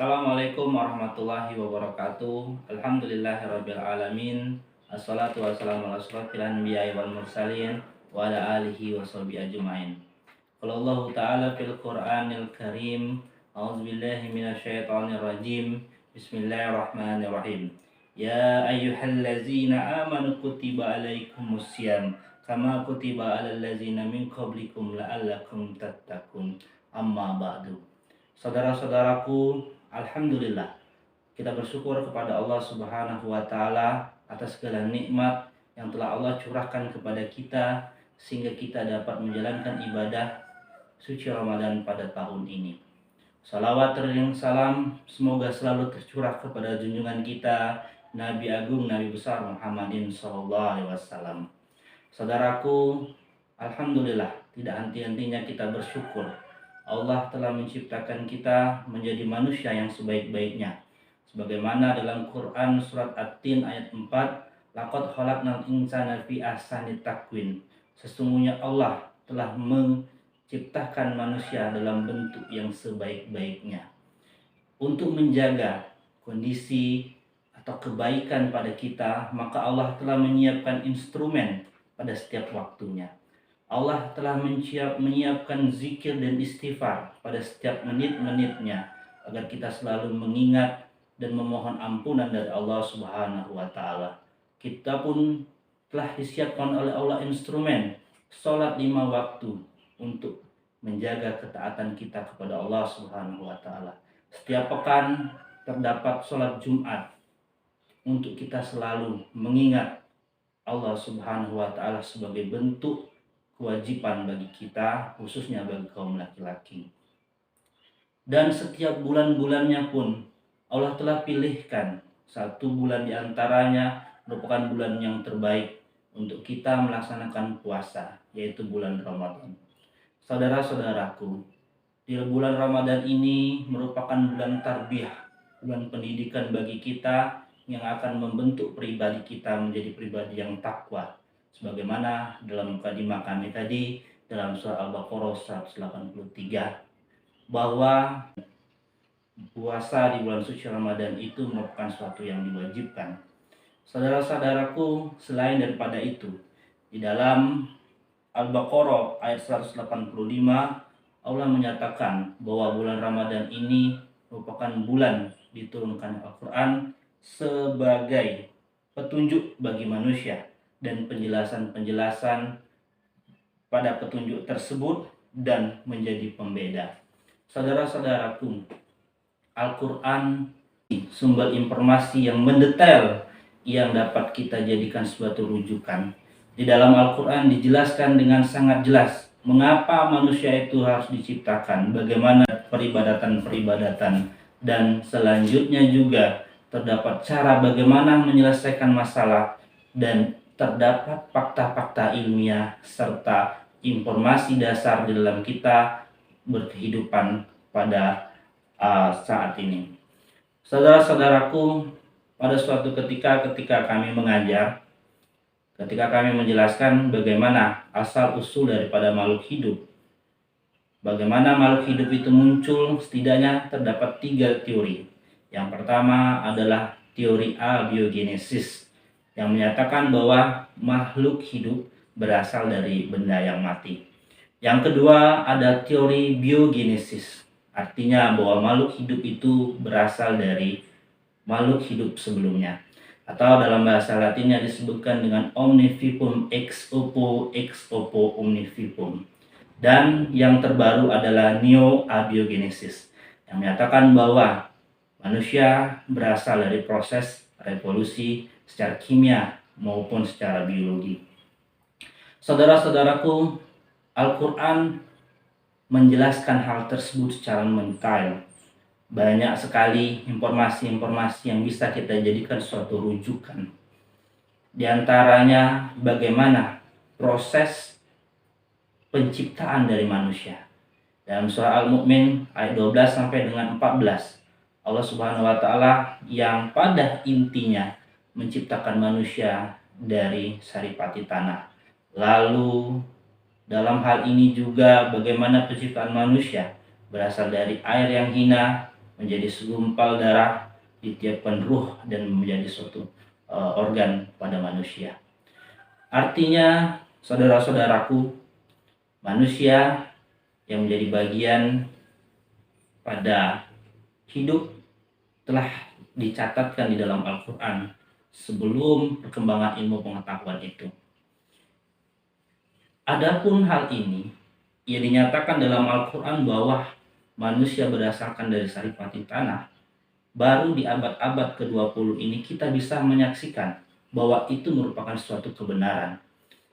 Assalamualaikum warahmatullahi wabarakatuh. Alhamdulillahirabbil alamin. Assalatu wassalamu ala asyrofil anbiya'i wal mursalin wa ala alihi washabihi ajmain. Qala Allah Ta'ala fil Qur'anil Karim, a'udzubillahi minasyaitonir rajim. Bismillahirrahmanirrahim. Ya ayyuhallazina amanu kutiba alaikumusiyam kama kutiba alal ladzina min qablikum la'allakum tattaqun. Amma ba'du. Saudara-saudaraku, alhamdulillah kita bersyukur kepada Allah Subhanahu wa taala atas segala nikmat yang telah Allah curahkan kepada kita sehingga kita dapat menjalankan ibadah suci Ramadan pada tahun ini. Salawat teriring salam semoga selalu tercurah kepada junjungan kita Nabi Agung Nabi besar Muhammadin sallallahu alaihi wasallam. Saudaraku, alhamdulillah tidak henti-hentinya kita bersyukur. Allah telah menciptakan kita menjadi manusia yang sebaik-baiknya. Sebagaimana dalam Quran surat At-Tin ayat 4, laqad khalaqnal insana fi ahsani taqwim. Sesungguhnya Allah telah menciptakan manusia dalam bentuk yang sebaik-baiknya. Untuk menjaga kondisi atau kebaikan pada kita, maka Allah telah menyiapkan instrumen pada setiap waktunya. Allah telah menyiapkan zikir dan istighfar pada setiap menit-menitnya agar kita selalu mengingat dan memohon ampunan dari Allah Subhanahu wa taala. Kita pun telah disiapkan oleh Allah instrumen salat 5 waktu untuk menjaga ketaatan kita kepada Allah Subhanahu wa taala. Setiap pekan terdapat salat Jumat untuk kita selalu mengingat Allah Subhanahu wa taala sebagai bentuk kewajiban bagi kita, khususnya bagi kaum laki-laki. Dan setiap bulan-bulannya pun Allah telah pilihkan satu bulan di antaranya merupakan bulan yang terbaik untuk kita melaksanakan puasa, yaitu bulan Ramadan. Saudara-saudaraku, di bulan Ramadan ini merupakan bulan tarbiyah, bulan pendidikan bagi kita yang akan membentuk pribadi kita menjadi pribadi yang takwa. Sebagaimana dalam mukadimah kami tadi dalam surah Al-Baqarah 183 bahwa puasa di bulan suci Ramadan itu merupakan suatu yang diwajibkan. Saudara-saudaraku, selain daripada itu, di dalam Al-Baqarah ayat 185 Allah menyatakan bahwa bulan Ramadan ini merupakan bulan diturunkan Al-Quran sebagai petunjuk bagi manusia dan penjelasan-penjelasan pada petunjuk tersebut dan menjadi pembeda. Saudara-saudaraku, Al-Quran sumber informasi yang mendetail yang dapat kita jadikan suatu rujukan. Di dalam Al-Quran dijelaskan dengan sangat jelas mengapa manusia itu harus diciptakan, bagaimana peribadatan-peribadatan, dan selanjutnya juga terdapat cara bagaimana menyelesaikan masalah dan terdapat fakta-fakta ilmiah serta informasi dasar di dalam kita berkehidupan pada saat ini. Saudara-saudaraku, pada suatu ketika kami mengajar, ketika kami menjelaskan bagaimana asal-usul daripada makhluk hidup, bagaimana makhluk hidup itu muncul, setidaknya terdapat 3 teori. Yang pertama adalah teori abiogenesis, yang menyatakan bahwa makhluk hidup berasal dari benda yang mati. Yang kedua ada teori biogenesis, artinya bahwa makhluk hidup itu berasal dari makhluk hidup sebelumnya, atau dalam bahasa Latinnya disebutkan dengan omnivivum ex oppo omnivivum. Dan yang terbaru adalah neo-abiogenesis, yang menyatakan bahwa manusia berasal dari proses revolusi secara kimia maupun secara biologi. Saudara-saudaraku, Al-Quran menjelaskan hal tersebut secara mendetail. Banyak sekali informasi-informasi yang bisa kita jadikan suatu rujukan. Di antaranya bagaimana proses penciptaan dari manusia. Dalam surah Al-Mu'min ayat 12 sampai dengan 14, Allah Subhanahu wa taala yang pada intinya menciptakan manusia dari saripati tanah. Lalu dalam hal ini juga bagaimana penciptaan manusia berasal dari air yang hina menjadi segumpal darah, ditiupkan ruh dan menjadi suatu organ pada manusia. Artinya, saudara-saudaraku, manusia yang menjadi bagian pada hidup telah dicatatkan di dalam Al-Quran sebelum perkembangan ilmu pengetahuan itu. Adapun hal ini, ia dinyatakan dalam Al-Quran bahwa manusia berdasarkan dari saripati tanah. Baru di abad-abad ke-20 ini kita bisa menyaksikan bahwa itu merupakan suatu kebenaran.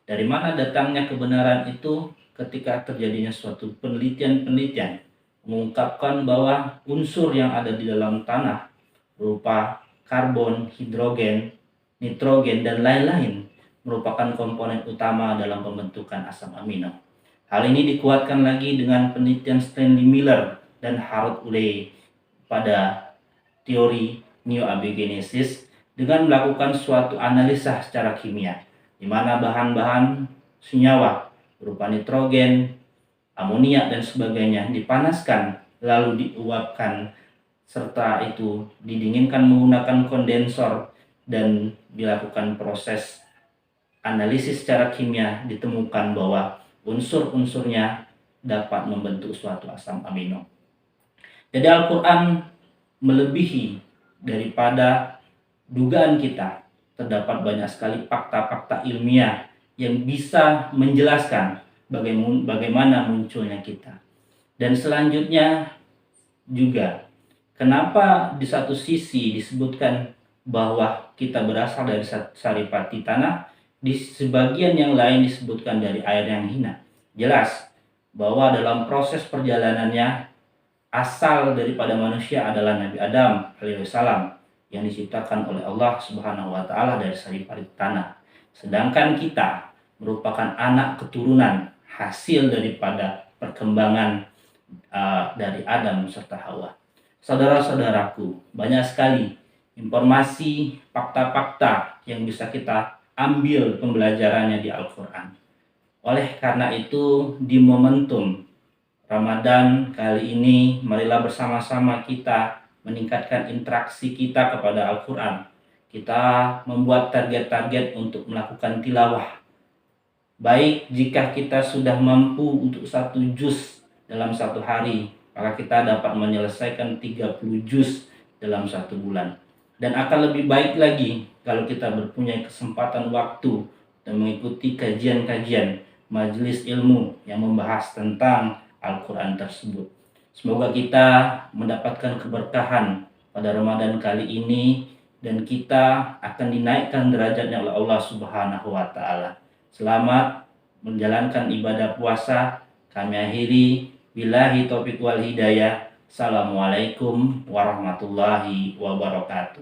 Dari mana datangnya kebenaran itu? Ketika terjadinya suatu penelitian-penelitian mengungkapkan bahwa unsur yang ada di dalam tanah berupa karbon, hidrogen, nitrogen, dan lain-lain merupakan komponen utama dalam pembentukan asam amino. Hal ini dikuatkan lagi dengan penelitian Stanley Miller dan Harold Urey pada teori neoabigenesis dengan melakukan suatu analisa secara kimia, di mana bahan-bahan senyawa berupa nitrogen, amonia, dan sebagainya dipanaskan lalu diuapkan serta itu didinginkan menggunakan kondensor dan dilakukan proses analisis secara kimia, ditemukan bahwa unsur-unsurnya dapat membentuk suatu asam amino. Jadi Al-Quran melebihi daripada dugaan kita. Terdapat banyak sekali fakta-fakta ilmiah yang bisa menjelaskan bagaimana munculnya kita. Dan selanjutnya juga, kenapa di satu sisi disebutkan bahwa kita berasal dari saripati tanah, di sebagian yang lain disebutkan dari air yang hina. Jelas bahwa dalam proses perjalanannya, asal daripada manusia adalah Nabi Adam alaihissalam yang diciptakan oleh Allah Subhanahu wa taala dari saripati tanah. Sedangkan kita merupakan anak keturunan hasil daripada perkembangan dari Adam serta Hawa. Saudara-saudaraku, banyak sekali informasi, fakta-fakta yang bisa kita ambil pembelajarannya di Al-Quran. Oleh karena itu, di momentum Ramadan kali ini, marilah bersama-sama kita meningkatkan interaksi kita kepada Al-Quran. Kita membuat target-target untuk melakukan tilawah. Baik jika kita sudah mampu untuk 1 juz dalam 1 hari, maka kita dapat menyelesaikan 30 juz dalam 1 bulan. Dan akan lebih baik lagi kalau kita berpunya kesempatan waktu dan mengikuti kajian-kajian majelis ilmu yang membahas tentang Al-Quran tersebut. Semoga kita mendapatkan keberkahan pada Ramadan kali ini dan kita akan dinaikkan derajatnya oleh Allah Subhanahu wa taala. Selamat menjalankan ibadah puasa. Kami akhiri, billahi taufiq wal hidayah. Assalamualaikum warahmatullahi wabarakatuh.